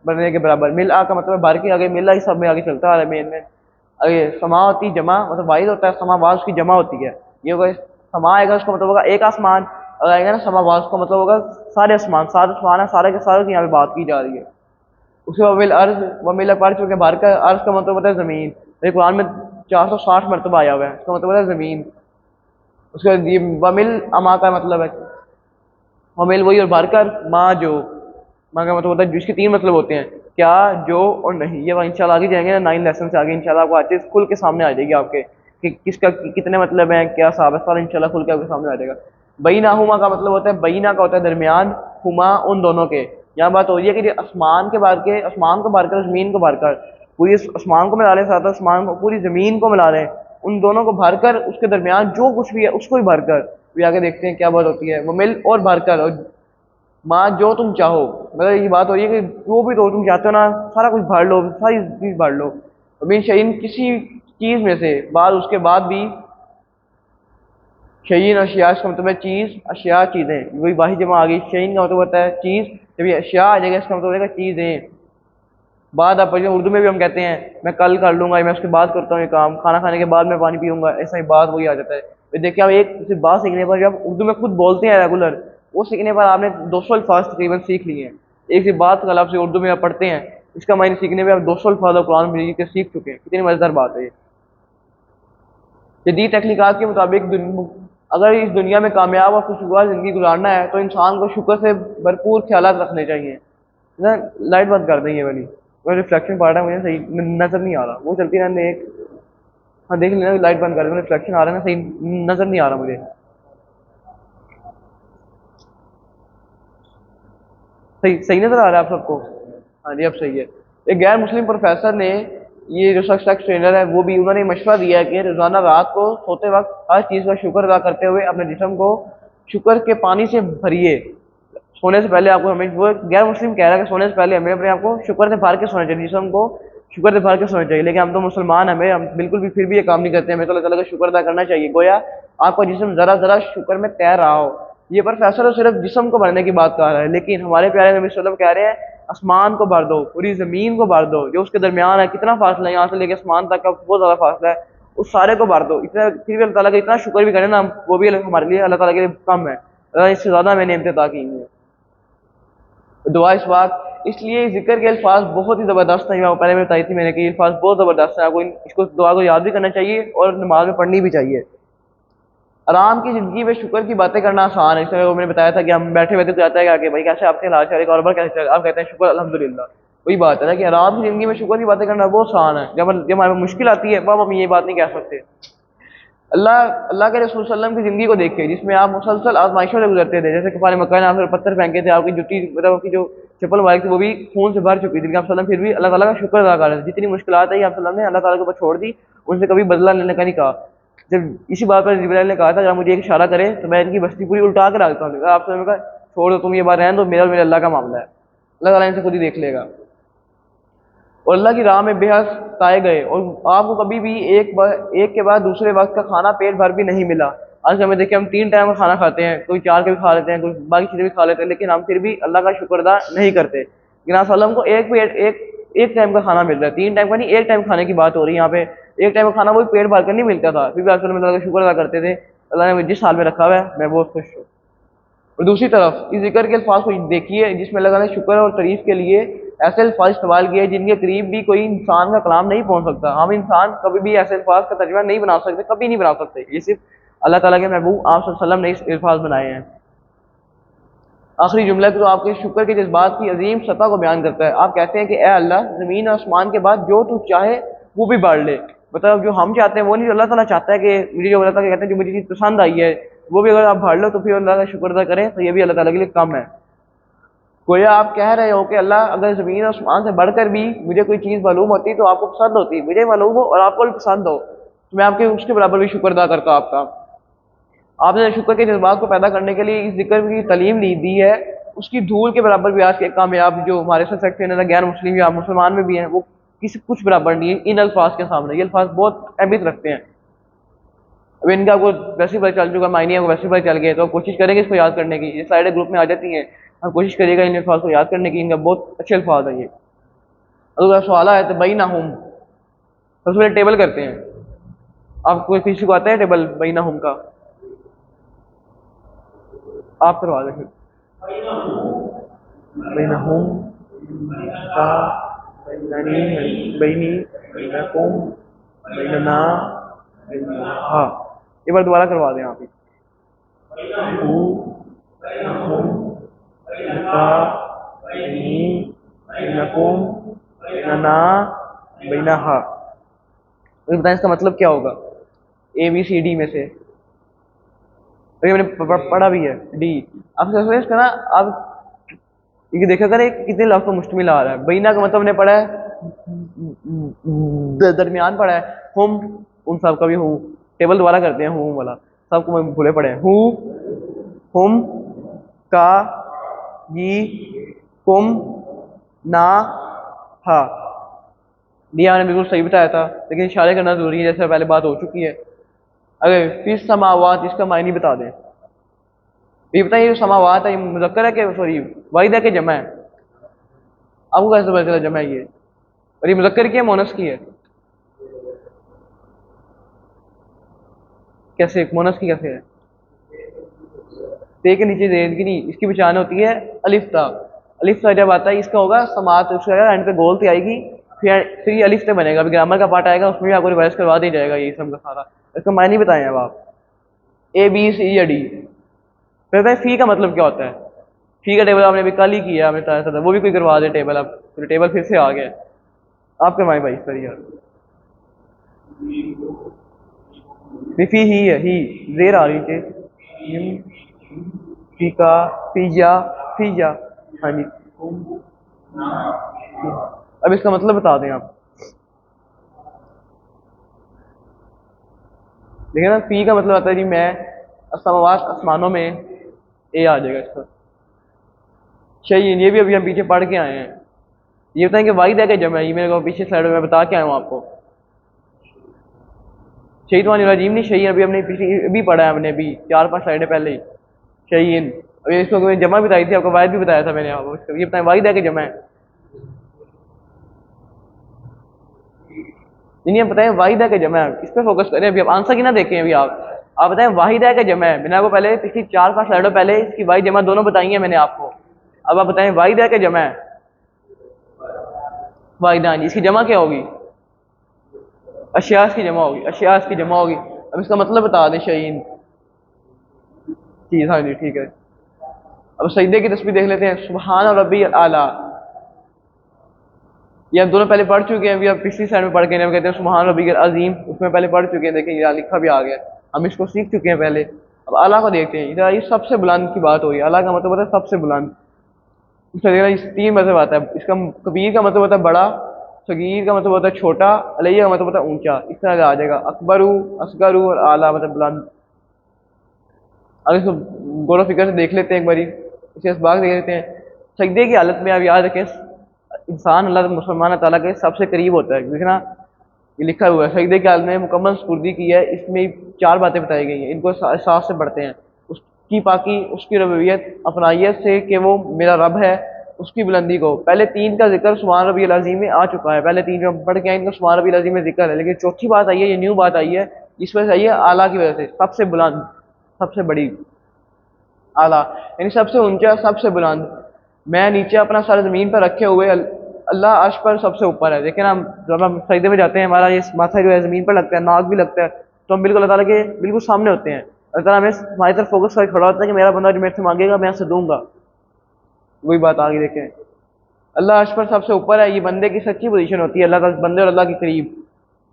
भरने के बराबर। मिल आ का मतलब भर के, आगे मिला ही सब में आगे चलता है मेन में। आगे समावती जमा मतलब वाहिद होता है, समावाज उसकी जमा होती है। ये होगा समा आएगा, उसका मतलब होगा एक आसमान, और आएगा ना समावाज का मतलब होगा सारे आसमान, सारे आसमान है, सारे के सारे की यहाँ पे बात की जा रही है। उसके बाद मिल अर्ज, व मिल पढ़ चुके हैं भर का, अर्ज का मतलब होता है ज़मीन, ये कुरान में 460 मरतबा आया हुआ है, इसका मतलब होता है ज़मीन। उसके बाद ये वमिल अमा का मतलब है, वमिल वही और भर कर, माँ जो, माँ का मतलब होता है, जिसके 3 मतलब होते हैं, क्या, जो और नहीं। ये इंशाल्लाह आगे जाएंगे ना 9 लेसन से आगे, इंशाल्लाह आपको अच्छे खुल के सामने आ जाएगी आपके कि किसका कितने मतलब है, क्या साहब है, सारा इंशाल्लाह खुल के आपके सामने आ जाएगा। बैना हुमा का मतलब होता है, बैना का होता है दरमियान, हुमा उन दोनों के। यहाँ बात हो रही है कि आसमान के बार के, आसमान को बार कर, ज़मीन को बार कर, पूरी आसमान को मिला लें, साथ आसमान को, पूरी ज़मीन को मिला लें, उन दोनों को भर कर, उसके दरमियान जो कुछ भी है उसको भी भर कर। भी आगे देखते हैं क्या बात होती है। वो मिल और भर कर, और माँ जो तुम चाहो, मतलब ये बात हो रही है कि जो भी तुम चाहते हो ना, सारा कुछ भर लो, सारी चीज़ भर लो। मिन शैइन किसी चीज़ में से, बाद उसके बाद भी, शयीन अशिया का मतलब है चीज़, अशिया चीज़ें, वही वाही जमा आ गई। शयीन का मतलब होता है चीज़, जब ये अशिया आ जाएगा इसका मतलब होगा चीज़ें। बाद आप पढ़िए, उर्दू में भी हम कहते हैं मैं कल कर लूंगा, मैं उसके बाद करता हूँ ये काम, खाना खाने के बाद मैं पानी पीऊंगा, ऐसा ही बात वही आ जाता है। फिर देखिए, आप एक सिर्फ बात सीखने पर, जब उर्दू में खुद बोलते हैं रेगुलर, वो सीखने पर आपने 200 अल्फाज तकरीबन सीख लिए हैं। एक सिर्फ बात कल आपसे उर्दू में आप पढ़ते हैं, इसका मायने सीखने में आप 200 अल्फाज कुरान मजीद के सीख चुके हैं। कितनी मजेदार बात है ये। जदीद तकनीकात के मुताबिक अगर इस दुनिया में कामयाब और खुशगवार ज़िंदगी गुजारना है तो इंसान को शुक्र से भरपूर ख्यालात रखने चाहिए ना। लाइट बंद कर दें ये वाली, वो रिफ्लेक्शन पड़ रहा है, मुझे सही नज़र नहीं आ रहा, वो चलती रहने एक। हाँ देख लेना, लाइट बंद कर दें, रिफ्लेक्शन आ रहा है ना, सही नज़र नहीं आ रहा मुझे। सही सही नज़र आ रहा है आप सबको? हाँ जी, अब सही है। एक गैर मुस्लिम प्रोफेसर ने, ये जो सक्सेस ट्रेनर है, वो भी उन्होंने मशवरा दिया है कि रोजाना रात को सोते वक्त हर चीज़ का शुक्र अदा करते हुए अपने जिस्म को शुक्र के पानी से भरिए। सोने से पहले आपको, हमें वो गैर मुस्लिम कह रहा है कि सोने से पहले हमें अपने आप को शुक्र से भर के सोना चाहिए, जिस्म को शुक्र से भर के सोना चाहिए। लेकिन हम तो मुसलमान हैं, हम बिल्कुल भी फिर भी ये काम नहीं करते। हमें तो अल्लाह ताला का शुक्र अदा करना चाहिए, गोया आपका जिस्म जरा जरा शुक्र में तैर रहा हो। ये प्रोफेसर तो सिर्फ जिस्म को भरने की बात कर रहा है, लेकिन हमारे प्यारे नबी सल्लल्लाहु अलैहि वसल्लम कह रहे हैं आसमान को भर दो, पूरी जमीन को भर दो, जो उसके दरमियान है, कितना फासला है यहाँ से लेके आसमान तक का, बहुत ज्यादा फासला है, उस सारे को भर दो। इतना फिर भी अल्लाह ताला का इतना शुक्र भी करें ना हम, वो भी हमारे लिए, अल्लाह ताला के लिए कम है। इससे ज्यादा मैंने इम्तिता की है। दुआ इस बात, इसलिए जिक्र के अल्फाज बहुत ही ज़बरदस्त है। पहले में बताई थी मैंने कि अल्फाज बहुत ज़बरदस्त है, आपको इसको दुआ को याद भी करना चाहिए और नमाज में पढ़नी भी चाहिए। आराम की ज़िंदगी में शुक्र की बातें करना आसान है। इसमें वो मैंने बताया था कि हम बैठे बैठे तो जाता है कि भाई कैसे आपके हालात चल रहे, कारोबार कैसे चल रहा है, आप कहते हैं शुक्र अल्हम्दुलिल्लाह। वही बात है ना कि आराम की ज़िंदगी में शुक्र की बातें करना बहुत आसान है। जब हमारे मुश्किल आती है वह हम ये बात नहीं कह सकते। अल्लाह अल्लाह के रसूल सल्लल्लाहु अलैहि वसल्लम की ज़िंदगी को देख के, जिसमें आप मुसलसल आजमाइशों से गुजरते थे, जैसे कुफार मक्का ने आप पत्थर फेंके थे, आपकी जुत्ती मतलब आपकी जो चप्पल मुबारक थी वो भी खून से भर चुकी थी, लेकिन आप सल्लम फिर भी अल्लाह ताला का शुक्र अदा कर रहे थे। जितनी मुश्किलात आई आप सल्लम ने अल्लाह ताला के ऊपर छोड़ दी, उनसे कभी बदला लेने का नहीं कहा। जब इसी बात पर जिब्राइल ने कहा था जब मुझे एक इशारा करे तो मैं इनकी बस्ती पूरी उल्टा के रखता हूँ, आप सल्लम ने कहा छोड़ दो तुम, ये बात रहने दो, मेरा और मेरे अल्लाह का मामला है, अल्लाह ताला इनसे खुद ही देख लेगा। और अल्लाह की राह में बेहद ताए गए और आपको कभी भी एक के बाद दूसरे वक्त का खाना पेट भर भी नहीं मिला। आज हमें देखिए, हम 3 टाइम का खाना खाते हैं, कोई 4 का भी खा लेते हैं, कोई बाकी चीज़ें भी खा लेते हैं, लेकिन हम फिर भी अल्लाह का शुक्र अदा नहीं करते। लेकिन आप सल्लम को एक टाइम का खाना मिल रहा है, 3 टाइम का नहीं, एक टाइम खाने की बात हो रही है यहाँ पे। एक टाइम का खाना वो भी पेट भर कर नहीं मिलता था, फिर भी आप सल्लम अल्लाह का शुक्र अदा करते थे। अल्लाह ने मुझे जिस हाल में रखा हुआ है मैं बहुत खुश हूँ। और दूसरी तरफ इस जिक्र के अल्फाज को देखिए जिसमें अल्लाह ताला ने शुक्र और तारीफ के लिए ऐसे अल्फाज इस्तेमाल किए जिनके करीब भी कोई इंसान का कलाम नहीं पहुंच सकता। हम इंसान कभी भी ऐसे अल्फाज का तर्जुमा नहीं बना सकते, कभी नहीं बना सकते। ये सिर्फ अल्लाह ताला के महबूब आप सल्लल्लाहु अलैहि वसल्लम ने इस अल्फाज बनाए हैं। आखिरी जुमला तो आपके शुक्र के जज्बात की अजीम सतह को बयान करता है। आप कहते हैं कि ए अल्लाह, ज़मीन और आसमान के बाद जो तू चाहे वो भी बढ़ ले। मतलब जो हम चाहते हैं वो नहीं, जो अल्लाह ताला चाहता है कि मुझे, जो अल्लाह ताला कहते हैं जो मुझे चीज़ पसंद आई है वो भी अगर आप भर लो तो फिर अल्लाह का शुक्र अदा करें, तो ये भी अल्लाह ताला के लिए कम है। गोया आप कह रहे हो कि अल्लाह, अगर ज़मीन और आसमान से बढ़कर भी मुझे कोई चीज़ मालूम होती तो आपको पसंद होती, मुझे मालूम हो और आपको भी पसंद हो तो मैं आपके उसके बराबर भी शुक्र अदा करता आपका। आपने शुक्र के जज्बात को पैदा करने के लिए इस जिक्र की तालीम नहीं दी है, उसकी धूल के बराबर भी आज के कामयाब जो हमारे साथ सेक्टर है गैर मुस्लिम या मुसलमान में भी हैं, वो किसी कुछ बराबर नहीं है इन अल्फाज के सामने। ये अल्फाज बहुत अहमियत रखते हैं। अब इनका आपको वैसे ही पता चल चुका, मायने को वैसे ही पता चल गया, तो कोशिश करेंगे इसको याद करने की। ये स्लाइडें ग्रुप में आ जाती हैं, आप कोशिश करिएगा इन अल्फाज को याद करने की, इनका बहुत अच्छे अल्फाज है ये। अगर सवाल है तो बई ना हम सबसे पहले टेबल करते हैं। आपको किसी को आता है टेबल बई ना हम का? आप करवा दें फिर। बई ना हम का, बैनी, बैनी, बैनकुम, बैनना, हाँ, एक बार दोबारा करवा दें आप ही। हु, हुम, का, बैनी, बैनकुम, बैनना, बैनहा। तो बताएं इसका मतलब क्या होगा? ABCD में से तो ये मैंने पढ़ा भी है डी। आप सोच इसका ना, आप ये देखा करें कितने लफ्ज़ को मुश्तमिल आ रहा है। बैना का मतलब हमने पढ़ा है दरमियान पढ़ा है, हम उन सब का भी हूँ। टेबल दोबारा करते हैं हूँ वाला, सबको मैं भूले पड़े हैं। हूँ, हम, का, ये, कुम, ना, हा। दिया मैंने बिल्कुल सही बताया था, लेकिन इशारे करना जरूरी है, जैसे पहले बात हो चुकी है। अगर फिर समावात इसका मायने बता दें। ये बताइए, जो समावात है ये मुज़क्कर है कि सॉरी वाहिद है कि जमा है? आपको कैसे पता चला जमा है ये? और ये मुज़क्कर की है मोनस की है? कैसे मोनस की कैसे है? ते के नीचे जेर की नहीं, इसकी पहचान होती है अलिफ ता। अलिफ ता जब आता है इसका होगा समात, उसका एंड पे गोल ती आएगी, फिर ये अलिफ ता बनेगा। अभी ग्रामर का पार्ट आएगा उसमें भी आपको रिवाइज करवा दिया जाएगा ये सब का सारा। इसका मायने बताए अब आप, ए बी सी या डी। फिर बताए फी का मतलब क्या होता है? फी का टेबल आपने अभी कल ही किया, आपने बताया था, वो भी कोई करवा दे टेबल। अब फिर टेबल फिर से आ गया, आप करवाएं भाई सर यार। फी ही है, ही जेर आ रही थी, फीका, पिज्जा, पिज्जा। हाँ जी, अब इसका मतलब बता दें आप। देखिए ना, फी का मतलब आता है जी मैं, असमावास आसमानों में, ए आ जाएगा इसका। शहीन, ये भी अभी हम पीछे पढ़ के आए हैं। ये बताएं कि वाहिद है कि जमा, ये मेरे को पीछे स्लाइड में मैं बता के आया हूँ आपको। शहीद वानी राजीम नहीं, शहीन अभी हमने पिछली अभी पढ़ा है, हमने अभी 4-5 स्लाइडें पहले ही। शहीन अभी इसको मैंने जमा बताई थी आपको, वाहिद भी बताया था मैंने आपको। ये बताएं वाहिद है कि जमा है? नहीं, आप बताएं वाहिद है कि जमा है, इस पर फोकस करें। अभी आप आंसर की ना देखें, अभी आप बताएं वाहिद है कि जमा है। मैंने आपको पहले पिछली 4-5 स्लाइडों पहले इसकी वाहिद जमा दोनों बताई है मैंने आपको। अब आप बताएं वाहिद है कि जमा है? वाहिद, हाँ जी। इसकी जमा क्या होगी? अशियास की जमा होगी, अशियास की जमा होगी। अब इसका मतलब बता दें शहीन चीज। हाँ जी ठीक है। अब सजदे की तस्वीर देख लेते हैं। सुबहान रब्बी आला, ये हम दोनों पहले पढ़ चुके हैं। अभी अब पिछली साइड में पढ़ के हम कहते हैं सुबहान रब्बी अजीम, उसमें पहले पढ़ चुके हैं। देखें ये लिखा भी आ गया, हम इसको सीख चुके हैं पहले। अब आला को देखते हैं। इधर ये सबसे बुलंद की बात हो रही है। आला का मतलब होता है सबसे बुलंद। इसका इस 3 मतलब आता है। इसका कबीर का मतलब होता है बड़ा, सगीर का मतलब होता है छोटा, अलैया का मतलब होता है ऊंचा। इस तरह का आ जाएगा, अकबरू, असगरू और आला मतलब बुलंद। अब इसको गौर फिक्र से देख लेते हैं एक बारी, इसे इस बात देख लेते हैं। सजदे की हालत में आप याद रखें, इंसान अल्लाह मुसलमान ताला के सबसे करीब होता है। देखना ये लिखा हुआ है, सजदे की हालत में मुकम्मल सुपुर्दी की है। इसमें 4 बातें बताई गई हैं, इनको साथ से पढ़ते हैं। उसकी पाकी, उसकी रबूबियत, अपनाइयत से कि वो मेरा रब है, उसकी बुलंदी को। पहले 3 का जिक्र सुभान रब्बिल अज़ीम में आ चुका है। पहले 3 जो हम पढ़ के आए इनका सुभान रब्बिल अज़ीम में जिक्र है, लेकिन चौथी बात आई है, ये न्यू बात आई है। इस वजह से आई है आला की वजह से, सबसे बुलंद, सबसे बड़ी, आला यानी सबसे ऊंचा, सबसे बुलंद। मैं नीचे अपना सर जमीन पर रखे हुए, अल्लाह अर्श पर सबसे ऊपर है। देखिए ना, जब हम सजदे में जाते हैं हमारा ये माथा जो है जमीन पर लगता है, नाक भी लगता है, तो हम बिल्कुल अल्लाह ताला के बिल्कुल सामने होते हैं। अल्लाह ताला हमें हमारी तरफ फोकस करके खड़ा होता है कि मेरा बंदा जो मेरे से मांगेगा मैं उससे दूंगा। वही बात आगे देखें, अल्लाह अर्श पर सबसे ऊपर है। ये बंदे की सच्ची पोजीशन होती है, अल्लाह का बंदे और अल्लाह के करीब।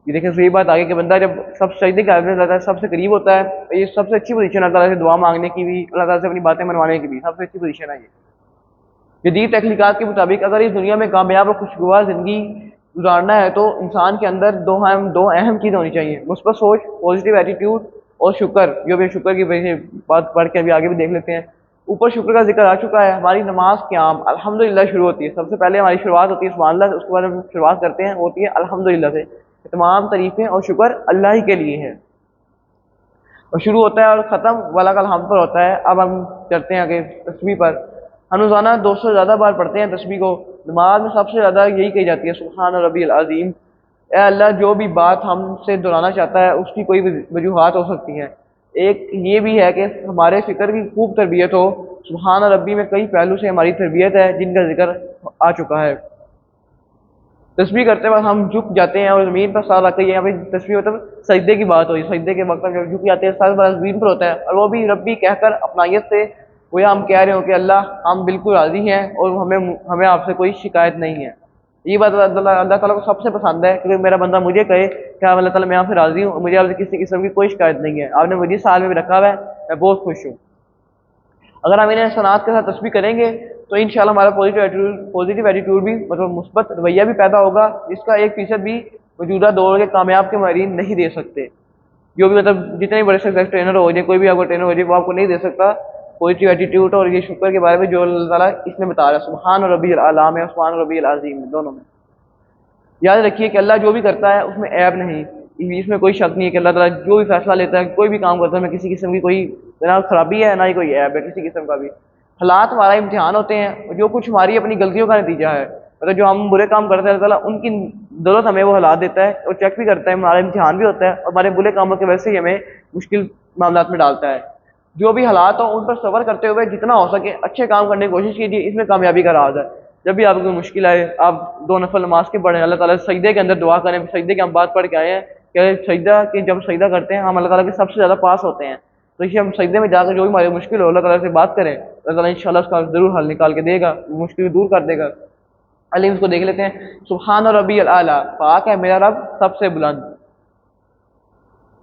ये देखें सही बात आगे कि बंदा जब सब सजदे के हालत में रहता है सबसे करीब होता है। ये सबसे अच्छी पोजीशन है अल्लाह ताला से दुआ मांगने की भी, अल्लाह ताला से अपनी बातें मनवाने की भी सबसे अच्छी पोजीशन है ये। जदीद तहकीकात के मुताबिक अगर इस दुनिया में कामयाब और खुशगवार ज़िंदगी गुजारना है तो इंसान के अंदर दो अहम चीज़ होनी चाहिए, मुस्बत सोच, पॉजिटिव एटीट्यूड और शुक्र। जो भी शुक्र की वजह से बात पढ़ के अभी आगे भी देख लेते हैं। ऊपर शुक्र का जिक्र आ चुका है। हमारी नमाज क़याम अल्हम्दुलिल्लाह शुरू होती है, सबसे पहले हमारी शुरुआत होती है सुभान अल्लाह से, उसके बाद हम शुरुआत करते हैं होती है अल्हम्दुलिल्लाह से। तमाम तारीफ़ें और शुक्र अल्लाह ही के लिए हैं। और शुरू होता है और ख़त्म वलकल हम्द पर होता है। अब हम चलते हैं आगे तस्बीह पर। हम रोज़ाना 200 से ज़्यादा बार पढ़ते हैं तस्बीह को। नमाज में सबसे ज़्यादा यही कही जाती है, सुब्हान रब्बिल अज़ीम। ए अल्लाह, जो भी बात हमसे दोहराना चाहता है उसकी कोई वजूहात हो सकती हैं। एक ये भी है कि हमारे फ़िक्र की खूब तरबियत हो। सुब्हान रब्बी में कई पहलू से हमारी तरबियत है जिनका जिक्र आ चुका है। तस्बीह करते वक्त हम झुक जाते हैं और ज़मीन पर सर रखते हैं। यहाँ पे तस्बीह मतलब सजदे की बात हुई, सजदे के वक्त हम जब झुक जाते हैं सर बड़ा ज़मीन पर होता है, और वो भी रब्बी कहकर अपनायत से, वो हम कह रहे हो कि अल्लाह हम बिल्कुल राज़ी हैं और हमें हमें आपसे कोई शिकायत नहीं है। ये बात अल्लाह ताला को सबसे पसंद है, क्योंकि मेरा बंदा मुझे कहे कि अल्लाह ताला मैं आपसे राज़ी हूँ, मुझे आपसे किसी किस्म की कोई शिकायत नहीं है, आपने मुझे साल में भी रखा हुआ है, मैं बहुत खुश हूँ। अगर हम इन्हें सनात के साथ तस्बीह करेंगे तो इंशाल्लाह हमारा पॉजिटिव एटीट्यूड भी मतलब मुस्बत रवैया भी पैदा होगा, जिसका 1% भी मौजूदा दौर के कामयाब के माहिरीन नहीं दे सकते। जो भी मतलब जितने बड़े सक्सेस ट्रेनर हो जाए, कोई भी आपको ट्रेनर हो जाए, वो आपको नहीं दे सकता पॉजिटिव एटीट्यूड और ये शुक्र के बारे में जो अल्लाह ताला इसमें बता रहा है, सुब्हान रब्बिल आला में और सुब्हान रब्बिल अज़ीम में, दोनों में। याद रखिए कि अल्लाह जो भी करता है उसमें ऐब नहीं, इसमें कोई शक नहीं है कि अल्लाह ताला जो भी फैसला लेता है, कोई भी काम करता है, उसमें किसी किस्म की कोई ना खराबी है ना ही कोई ऐब है किसी किस्म का भी। हालात हमारा इम्तिहान होते हैं, जो कुछ हमारी अपनी गलतियों का नतीजा है। मतलब जो हम बुरे काम करते हैं अल्लाह ताला उनकी ज़रूरत हमें वो हालात देता है और चेक भी करता है, हमारा इम्तिहान भी होता है और हमारे बुरे कामों की वजह से ही हमें मुश्किल मामलात में डालता है। जो भी हालात हो उन पर सब्र करते हुए जितना हो सके अच्छे काम करने की कोशिश कीजिए, इसमें कामयाबी का राज है। जब भी आपको मुश्किल आए आप 2 नफल नमाज के पढ़ें, अल्लाह ताला से सजदे के अंदर दुआ करें। सजदे की हम बात पढ़ के आए हैं कि सजदा कि जब सजदा करते हैं हम अल्लाह ताला के सबसे ज़्यादा पास होते हैं। तो इसे हम सजदे में जाकर जो भी हमारी मुश्किल हो अल्लाह ताला से बात करें, अल्लाह ताला इंशाल्लाह उसका ज़रूर हल निकाल के देगा, मुश्किल दूर कर देगा। अली उसको देख लेते हैं। सुभान रब्बियल आला, पाक है मेरा रब सबसे बुलंद।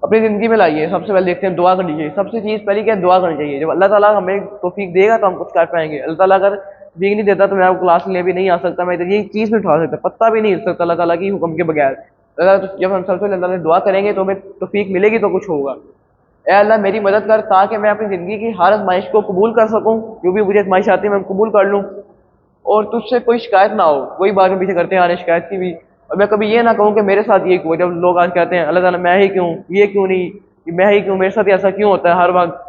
अपनी ज़िंदगी में लाइए। सबसे पहले देखते हैं दुआ करनी चाहिए। सबसे चीज़ पहली क्या है, दुआ करनी चाहिए। जब अल्लाह ताला हमें तौफीक देगा तो हम कुछ कर पाएंगे। अल्लाह ताला अगर तौफीक नहीं देता तो मैं क्लास लेने भी नहीं आ सकता, मैं इधर ये चीज़ नहीं उठा सकता, पत्ता भी नहीं हिल सकता अल्लाह ताला की हुक्म के बगैर। जब हम सबसे पहले अल्लाह से दुआ करेंगे तो हमें तौफीक मिलेगी तो कुछ होगा। ए अल्लाह मेरी मदद कर ताकि मैं अपनी ज़िंदगी की हर आज़माइश को कबूल कर सकूँ, जो भी मुझे आज़माइश आती है मैं कबूल कर लूँ और तुझसे कोई शिकायत ना हो। वही बात में पीछे करते हैं आ रहे शिकायत की भी, और मैं कभी ये ना कहूँ कि मेरे साथ ये क्यों। जब लोग आज कहते हैं अल्लाह ताला मैं ही क्यों, ये क्यों नहीं, मैं ही क्यों, मेरे साथ ऐसा क्यों होता है हर वक्त।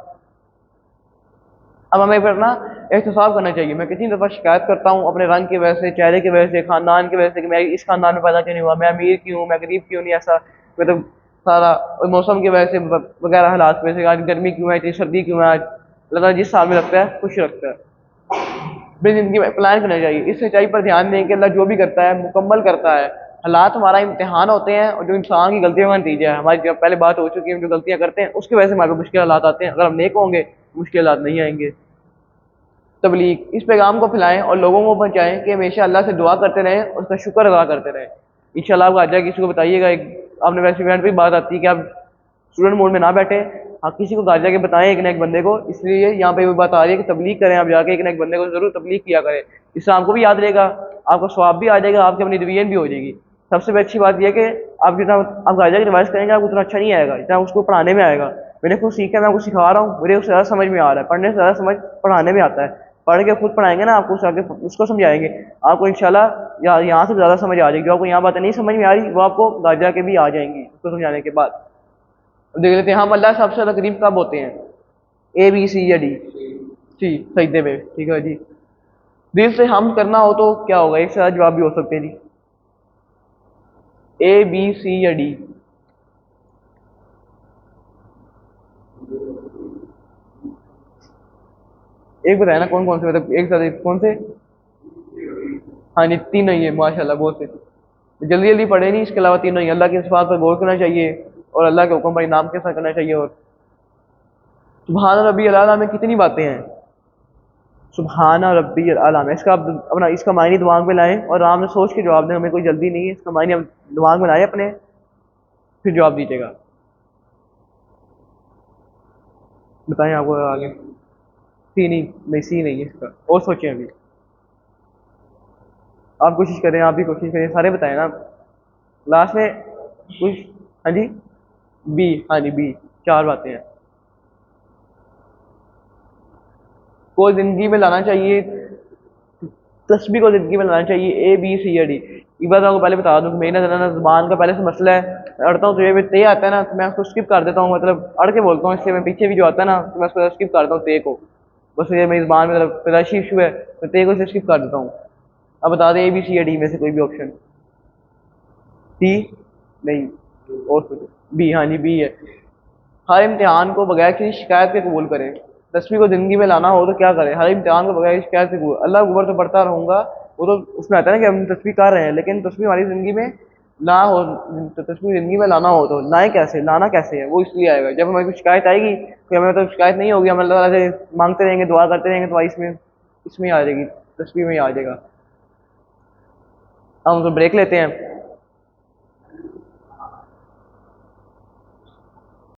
अब हमें फिर ना एहतसाब करना चाहिए। मैं कितनी दफ़ा शिकायत करता हूँ अपने रंग की वजह से, चेहरे की वजह से, ख़ानदान की वजह से कि मैं इस ख़ानदान में पैदा क्यों नहीं हुआ, मैं अमीर क्यों हूँ, मैं गरीब क्यों नहीं, ऐसा मतलब सारा। और मौसम की वजह से वगैरह हालात की वजह से, आज गर्मी क्यों है, इतनी सर्दी क्यों है। आज अल्लाह ताला जिस साल में रखता है खुश रखता है। अपनी ज़िंदगी में प्लान करना चाहिए। इस सच्चाई पर ध्यान दें कि अल्लाह जो भी करता है मुकम्मल करता है। हालात हमारा इम्तिहान होते हैं और जो इंसान की गलतियों का नतीजा है। हमारी जब पहले बात हो चुकी है, जो गलतियाँ करते हैं उसकी वजह से हमारे मुश्किल हालात आते हैं। अगर हम नेक होंगे मुश्किल हालात नहीं आएंगे। तबलीग, इस पैगाम को फैलाएं और लोगों को पहुँचाएं कि हमेशा अल्लाह से दुआ करते रहें और उसका शुक्र अदा करते रहें। इंशाल्लाह आपको आज किसी को बताइएगा। एक आपने वैसे इवेंट भी बात आती है कि आप स्टूडेंट मोड में ना बैठे, हाँ किसी को घर जाके बताएं एक ना एक बंदे को। इसलिए यहाँ पे वो बात आ रही है कि तबलीग करें, आप जाके एक ना एक बंदे को जरूर तबलीग किया करें। इससे आपको भी याद रहेगा, आपको स्वाब भी आ जाएगा, आपकी अपनी डिवीजन भी हो जाएगी। सबसे अच्छी बात यह कि आप जितना आप घर जाके रिवाइज करेंगे आपको उतना अच्छा नहीं आएगा जितना उसको पढ़ाने में आएगा। मैंने खुद सीखा, मैं आपको सिखा रहा हूँ, मुझे उससे ज़्यादा समझ में आ रहा है। पढ़ने से ज़्यादा समझ पढ़ाने में आता है। पढ़ के खुद पढ़ाएंगे ना आपको, आगे उसको समझाएंगे, आपको इंशाल्लाह यहाँ से ज़्यादा समझ आ जाएगी। जो आपको यहाँ बातें नहीं समझ में आ रही वो आपको घर जाके भी आ जाएंगी उसको समझाने के बाद। देख लेते हैं हम अल्लाह से सबसे ज़्यादा करीब कब होते हैं, ए बी सी या डी। सी सजदे में, ठीक है जी। दिल से हम करना हो तो क्या होगा, एक से ज़्यादा जवाब भी हो सकते हैं जी। ए बी सी या डी। एक बताया ना कौन कौन से, मतलब एक साथ कौन से। हाँ जी तीनों ही है, माशाल्लाह बहुत से। जल्दी जल्दी पढ़े नहीं, इसके अलावा तीनों ही। अल्लाह के सिफात पर गौर करना चाहिए और अल्लाह के हुक्म पर इनाम के साथ करना चाहिए। और सुभान रब्बी अला में कितनी बातें हैं। सुभान रब्बी अला में इसका आप अपना इसका मायने दिमाग में लाएं और आराम से सोच के जवाब दें। हमें कोई जल्दी नहीं है, इसका मायने आप दिमाग में लाएं अपने, फिर जवाब दीजिएगा। बताएं आपको आगे। सी नहीं, सी नहीं है इसका, और सोचें अभी। आप कोशिश करें, आप भी कोशिश करें, सारे बताएं ना लास्ट में कुछ। हाँ जी बी, हाँ जी बी। 4 बातें हैं को ज़िंदगी में लाना चाहिए। तस्बीह को ज़िंदगी में लाना चाहिए, ए बी सी या डी। ये बात आपको पहले बता दूँ कि मेरी ना ज़ुबान का पहले से मसला है। अड़ता हूँ तो ये ते आता है ना तो मैं उसको स्किप कर देता हूँ, मतलब अड़ के बोलता हूँ। इससे मैं पीछे भी जो आता है ना तो मैं उसको स्किप करता हूँ ते को। बस ये मेरी ज़ुबान में मतलब पैदाइशी इशू है, तो ते को इसे स्किप कर देता हूँ। अब बता दें ए बी सी या डी में से कोई भी ऑप्शन। सी नहीं, और कुछ। बी, हाँ जी बी है। हर इम्तिहान को बगैर किसी शिकायत के कबूल करें। तस्वीर को ज़िंदगी में लाना हो तो क्या करें, हर इम्तिहान को बगैर शिकायत के कबूल। अल्लाह ऊपर तो पढ़ता रहूँगा, वो तो उसमें आता है ना कि हम तस्वीर कर रहे हैं, लेकिन तस्वीर हमारी ज़िंदगी में ना हो तो तस्वीर ज़िंदगी में लाना हो तो लाएँ कैसे, लाना कैसे है, वो इसलिए आएगा जब हमें कुछ शिकायत आएगी। तो हमें तो शिकायत नहीं होगी, हम अल्लाह ताला से मांगते रहेंगे, दुआ करते रहेंगे, तो इसमें इसमें आ जाएगी, तस्वीर में ही आ जाएगा। हम तो ब्रेक लेते हैं।